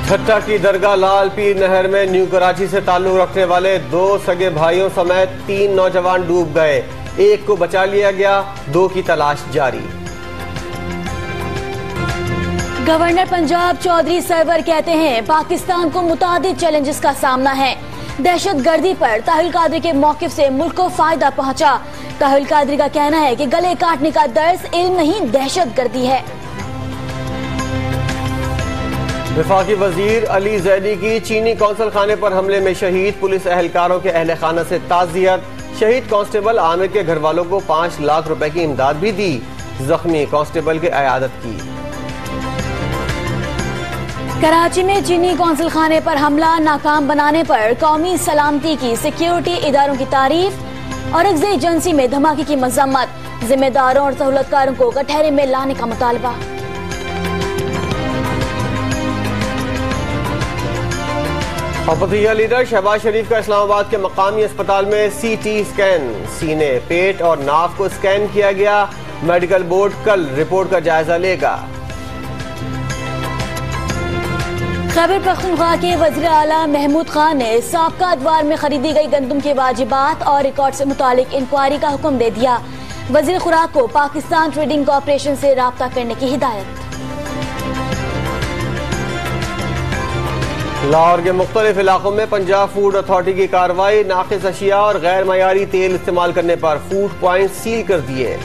ठट्टा की दरगाह लाल पीर नहर में न्यू कराची से ताल्लुक रखने वाले 2 सगे भाइयों समेत 3 नौजवान डूब गए। एक को बचा लिया गया, 2 की तलाश जारी। गवर्नर पंजाब चौधरी सरवर कहते हैं पाकिस्तान को मुतादिद चैलेंजेस का सामना है। दहशत गर्दी पर ताहिल कादरी के मौकिफ से मुल्क को फायदा पहुंचा। ताहिल कादरी का कहना है कि गले काटने का दर्ज इल्म नहीं दहशत गर्दी है। वफाकी वजीर अली जैदी की चीनी कौंसल खाने पर हमले में शहीद पुलिस एहलकारों के अहले खाना से ताज़ियत। शहीद कांस्टेबल आमिर के घर वालों को 5 लाख रुपए की इमदाद भी दी। जख्मी कांस्टेबल की अयादत की। कराची में चीनी कौंसल खाने पर हमला नाकाम बनाने पर कौमी सलामती की सिक्योरिटी इदारों की तारीफ। औरंगजेब एजेंसी में धमाके की मजम्मत। जिम्मेदारों और सहूलतकारों को कटहरे में लाने का मुतालबा। अपथिया लीडर शहबाज शरीफ का इस्लामाबाद के मकामी अस्पताल में CT स्कैन। सीने, पेट और नाक को स्कैन किया गया। मेडिकल बोर्ड कल रिपोर्ट का जायजा लेगा। खैबर पख्तूनख्वा के वज़ीर आला महमूद खान ने साबका अदवार में खरीदी गई गंदम के वाजिबात और रिकॉर्ड से मुतालिक इंक्वायरी का हुक्म दे दिया। वज़ीर खुराक को पाकिस्तान ट्रेडिंग कॉर्पोरेशन से राब्ता करने की हिदायत। लाहौर के मुख्तलिफ इलाकों में पंजाब फूड अथॉरिटी की कार्रवाई। नाकिस अशिया और गैर मयारी तेल इस्तेमाल करने पर फूड पॉइंट सील कर दिए।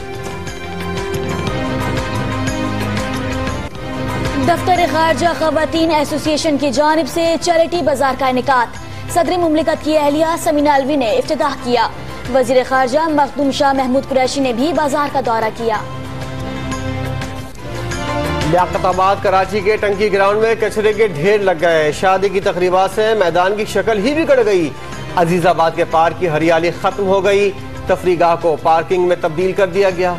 दफ्तर खारजा खवातीन एसोसिएशन की जानिब से चैरिटी बाजार का इनेकाद। सदर मुमलिकत की अहलिया समीना अलवी ने इफ्तिताह किया। वजीर खारजा मखदूम शाह महमूद कुरैशी ने भी बाजार का दौरा किया। लियाकताबाद कराची के टंकी ग्राउंड में कचरे के ढेर लग गए। शादी की तकरीबात से मैदान की शक्ल ही बिगड़ गई। अजीजाबाद के पार्क की हरियाली खत्म हो गई। तफरीगाह को पार्किंग में तब्दील कर दिया गया।